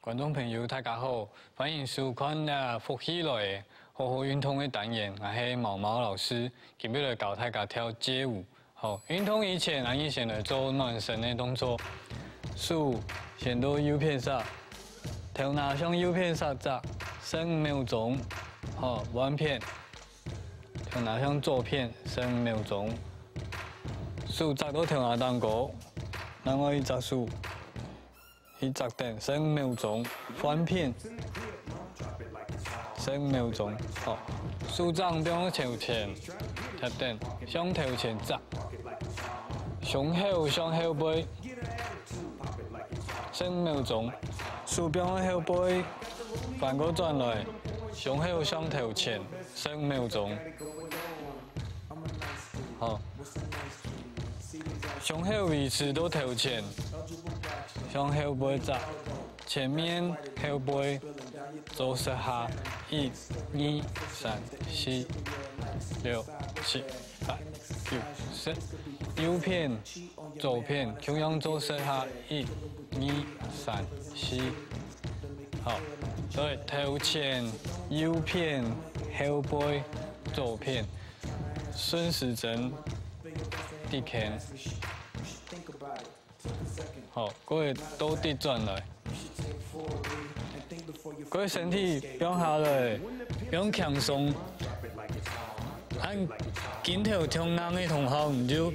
观众朋友，大家好，欢迎收看福起来好好运动的单元，我是毛毛老师，今日来教大家跳街舞。好，运动以前，咱以前来做暖身的动作，手先到右片上，头拿向右片上扎，15秒钟，好，弯片，头拿向左片15秒钟，手扎到头拿当高，然后一扎手。 一直等15秒钟，翻片15秒钟，好，手掌向朝前，贴等向头前扎，胸后向后背15秒钟，手向后背反过转来，胸后向头前15秒钟，好，胸后维持到头前。 向后背扎，前面后背做10下，1、2、3、4、6、7、8、9、10。右片、左片同样做10下，1、2、3、4。好，对，头前、右片、后背、左片，顺时针递拳。 好，各位倒地转来，各位身体不用下来，不用轻松。按镜头听人的同学，你就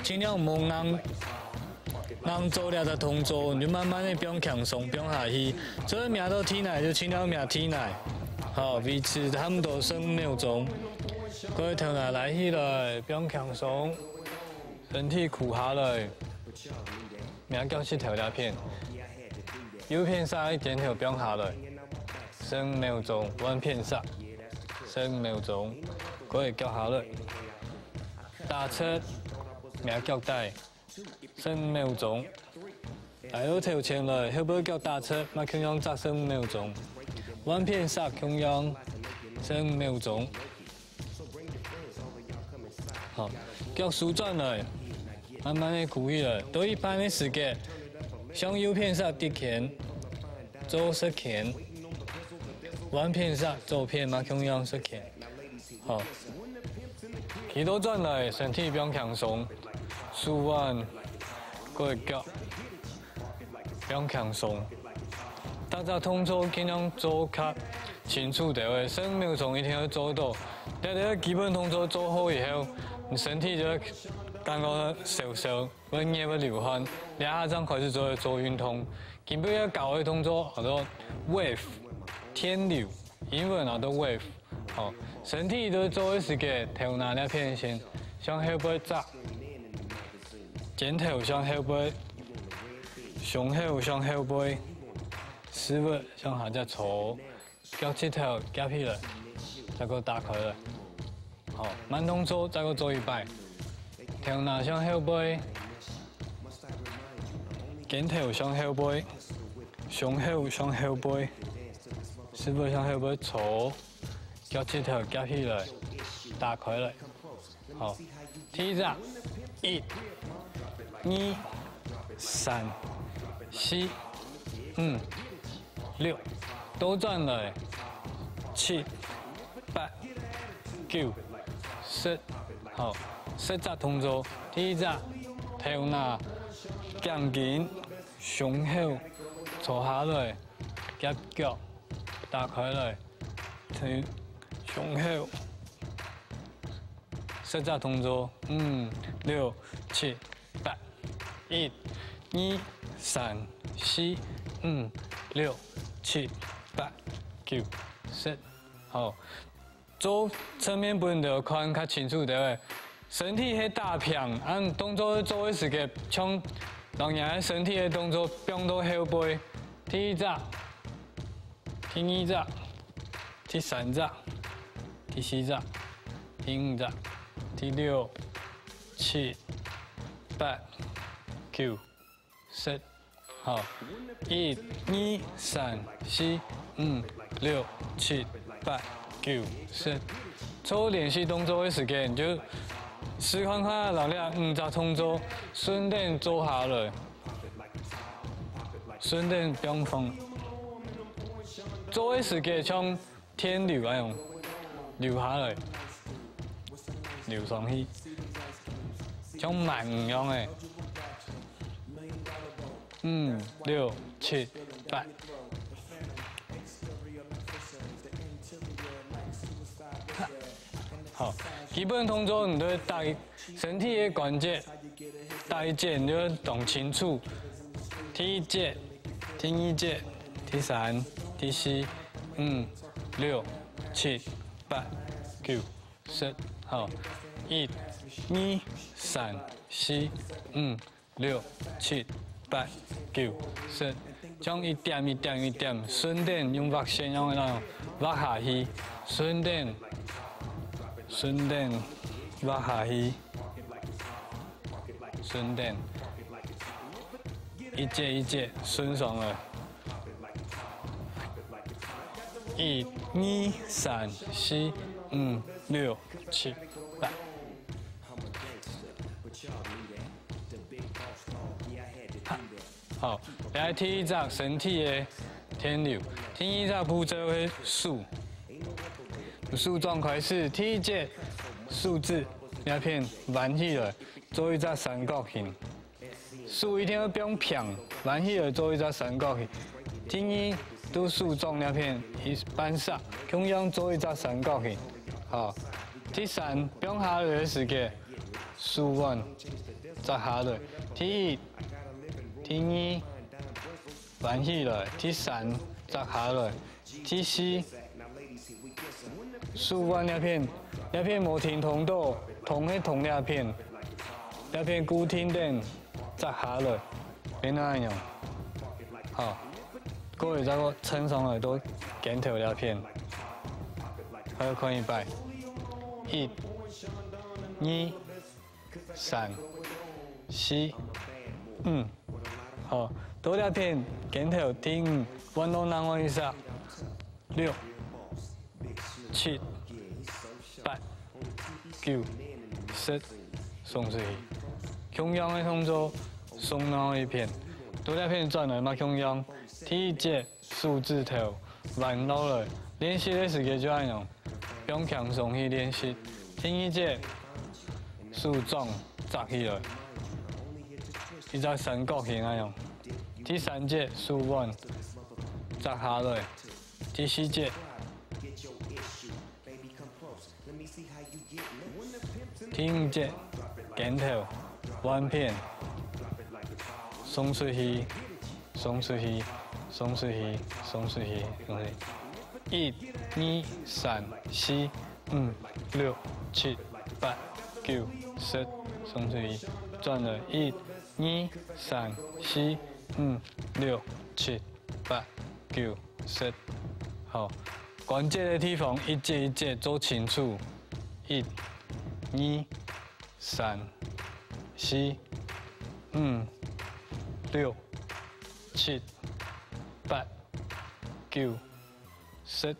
尽量摸人做了的动作，你就慢慢的不用轻松，不用下去。这命到体内就尽量命体内，好，维持差不多15秒钟。各位头拿来起来，不用轻松，身体屈下来。 命脚是头两片，右片上一点头不用下来，15秒钟，弯片上15秒钟，各位脚下来，打侧命脚带15秒钟，来到头前来，后背脚打侧，马同样扎15秒钟，弯片上同样15秒钟，好，脚舒转来。 慢慢的鼓起来，到一般的时间，向右片上递拳，左手拳，弯片上左片嘛同样是拳，好，耳朵转来，身体不用轻松，手腕，各个脚，不用轻松，大家动作尽量做较清楚的话，15秒钟一定要做到，这个基本动作做好以后，你身体就。 感觉受伤，我眼要流汗，2下开始做运动。基本要搞的动作叫做 wave 天流，英文叫做 wave。好，身体都做的时间，头拿两片先向后背扎，肩头向后背，胸后向后背，手腕向下再搓，脚趾头夹起来，再给打开来。好，慢动作再给做一摆。 头拿向后背，肩头向后背，胸后向后背，手背向后背搓，脚趾头夹起来，打开来。好，第一站，1、2、3、4、5、6，倒转来，7、8、9、10，好。 10只动作，第一只头拿降紧，胸后坐下来，夹脚打开来，头胸后，10只动作，5、6、7、8、1、2、3、4、5、6、7、8、9、10，好，做侧面本就看较清楚的。 身体迄大片，按动作做的时间，像人家身体的动作变到后背。第一只，第二只，第3只，第4只，第5只，第6、7、8、9、10，好，1、2、3、4、5、6、7、8、9、10。做练习动作的时间就。 试看看，人俩5只动作顺便做下来，顺便不用放，做的时间像天流那样流下来，流上去，像慢一样的。6、7、8。好，基本动作你都要带身体的关节，带节你就要动清楚。第一节、第二节、第三、第四、5、6、7、8、9、10。好，1、2、3、4、5、6、7、8、9、10。将一点一点一点顺点用画线用那种画下去，顺点画下去，顺点一节一节顺上了。1、2、3、4、5、6、7、8。好，来第一张身体的天流，第一张步骤会数状开始，第一节数字那片弯起来，做一只三角形，数一定要不用平，弯起来做一只三角形。第二都数状那片一般上，同样做一只三角形。好，第三不用下来的时间，数完再下来。第一。第二弯起来，第三再下来，第四数完那片无停通道，同那片固定点再下来，变那样。好，各位再个撑上来都检讨那片，还有看一摆，1、2、3、4、5。好，多两片镜头第5，弯到南往以上，6、7、8、9、10，松出去。同样的动作，松到一片，多两片转来嘛，同样。第一节数字头弯到了，练习的时间就那样，不用强松去练习。第二节数状扎起来。一只三角形那样。第三节数完，摘下来。第四节，第五节，镜头弯片，松出去，松出去，松出去，松出去，松出去。1、2、3、4、5、6、7、8、9、10，松出去，转了1、2、3、4、5、6、7、8、9、10。好，关键的地方一节一节做清楚。1、2、3、4、5、6、7、8、9、10。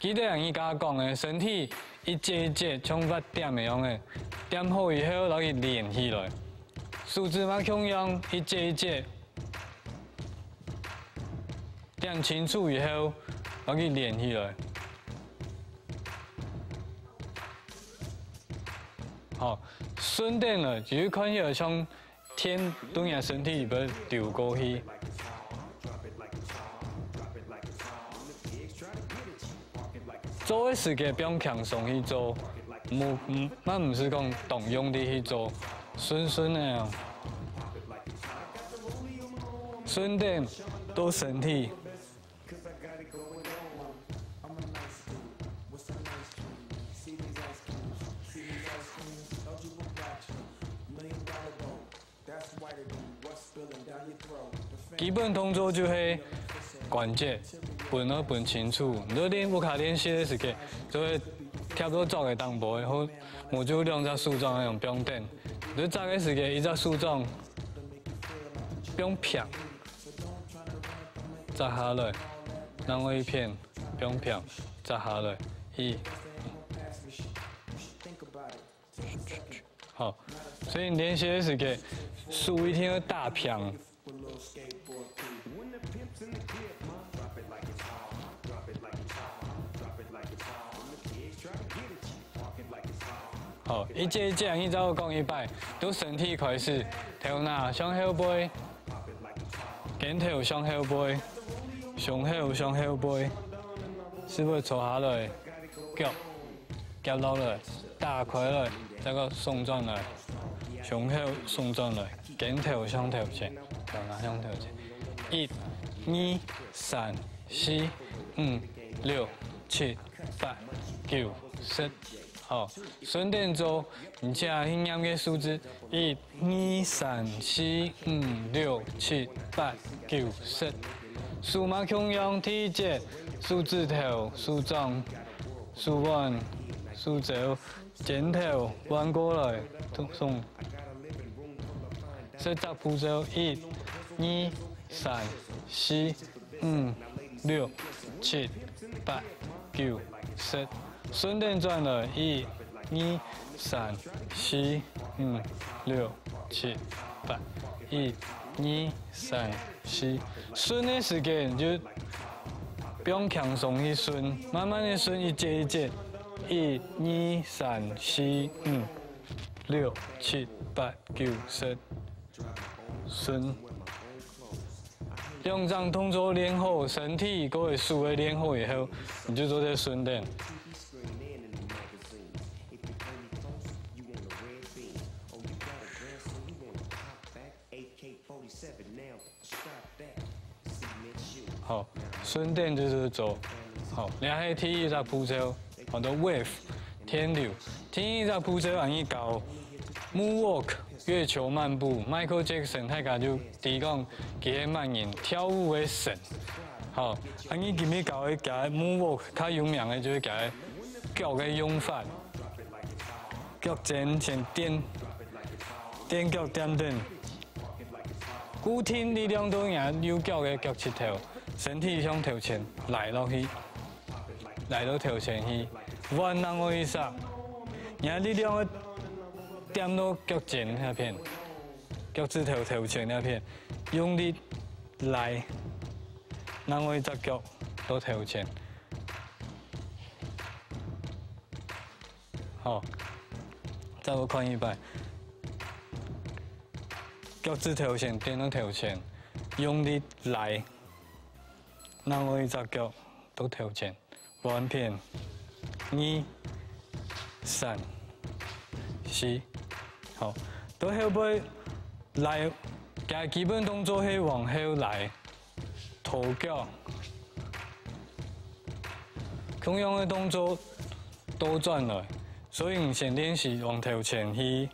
记得像伊家讲的，身体一节一节像发点的样的，点好以后，然后去练起来。数字嘛同样一节一节点清楚以后，然后去练起来。好，顺点了，就是看起来像天从人身体里边流过去。做的时间不用强松去做，咱唔是讲动用力去做，顺的样，顺点多身体。基本动作就是关节，分清楚。你说练不卡练习的时间，就会差不多做个动步，然后我就两只树状那种不用点。你做个时间，一只树状不用平，摘下来，然后一片不用平，摘下来好，所以练习的时间，树一定要大平。好，一节一节，你照我讲一摆，都身体开始，头拿向后背，肩头向后背，胸后向后背，是不是坐下来，脚夹落来，打开来，再个送转来，胸后送转来，肩头向头前，头拿向头前，一、二、三、四、五、六、七、八、九、10。好，顺便做，而且听音嘅数字，1、2、3、4、5、6、7、8、9、10。数码共用第一节，数字头、数掌、数腕、数肘、肩头弯过来，送。10步骤，1、2、3、4、5、6、7、8、9、10。顺便转来，1、2、3、4、5、6、7、8， 1、2、3、4。顺的时间就不用强松去顺，慢慢的顺，一节一节，1、2、3、4、5、6、7、8、9、10，顺。用这样动作练好，身体各位数位练好以后，你就做这顺练。好，顺便就是做好，然后第一个步骤，好多 wave 天流，第一个步骤容易搞 moonwalk 月球漫步 ，Michael Jackson 他家就提讲，佢慢人跳舞的神，好，你今日搞嘅搞 moonwalk， 较有名的就是搞脚嘅用法，脚前踮脚点踮。固定力量都用右脚嘅脚趾头，身体向头前来落去，来到头前去，弯人我一下，然后力量点到脚前那边，脚趾头头前那边，用力来，让我一只脚到头前，好，再我看一摆。脚趾头前点到头前，用力来，让我一只脚到头前，弯片，2、3、4，好，到后背来，嘅基本动作係往後來，頭腳，同樣嘅動作倒轉來，所以你先練習往頭前去。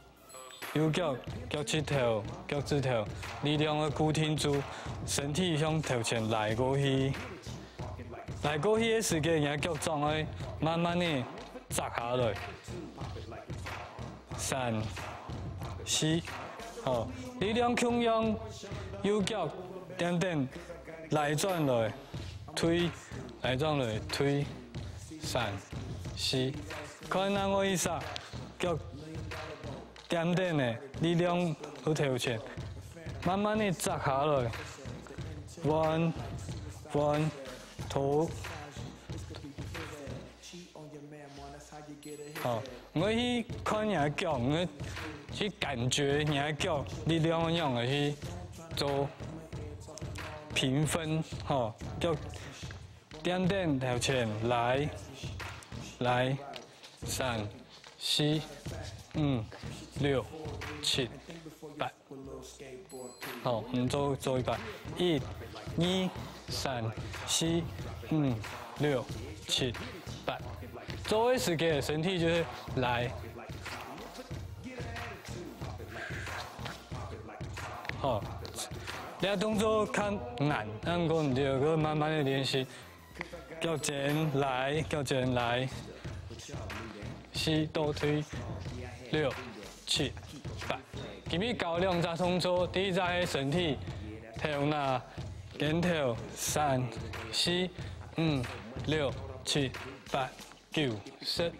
右腳腳趾頭、腳趾頭，力量要固定住，身體向頭前來過去。來過去嘅時間，人腳掌要慢慢地砸下來。3、4，好，力量同樣，右腳點點來轉來，推，來轉來推。3、4，看下我意思，腳。點點的力量到頭前，慢慢地砸下來，彎頭，好，我去看人腳，我去感覺人腳力量用嚟去做評分，好，腳點點頭前來，3、4、5、6、7、8，好，我們做一把，1、2、3、4、5、6、7、8，做的時間身體就是來，好，這動作看難，但係你就慢慢的練習，腳前來，4倒推，6、7、8，今日搞兩隻動作，第一隻係身體，頭拿肩頭，3、4、5、6、7、8、9、10，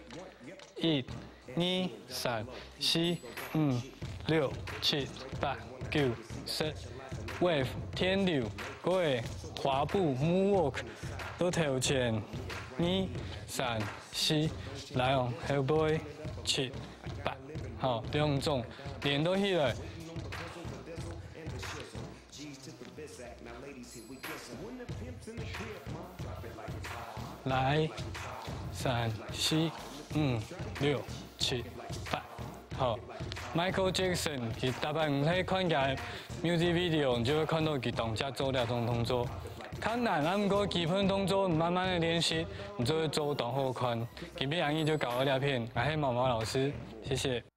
1、2、3、4、5、6、7、8、9、10。wave 天流，各位滑步 moonwalk 到頭前，2、3、4，来哦，后背7、8，好，不用重，脸都起来。来，3、4、5、6、7、8，好。Michael Jackson 是大概唔可看嘅 music video， 你就会看到佢动作做两种动作。较难，啊，不过基本动作慢慢的练习，你就会做动好看。今天阿姨就搞了两片，感谢毛毛老师，谢谢。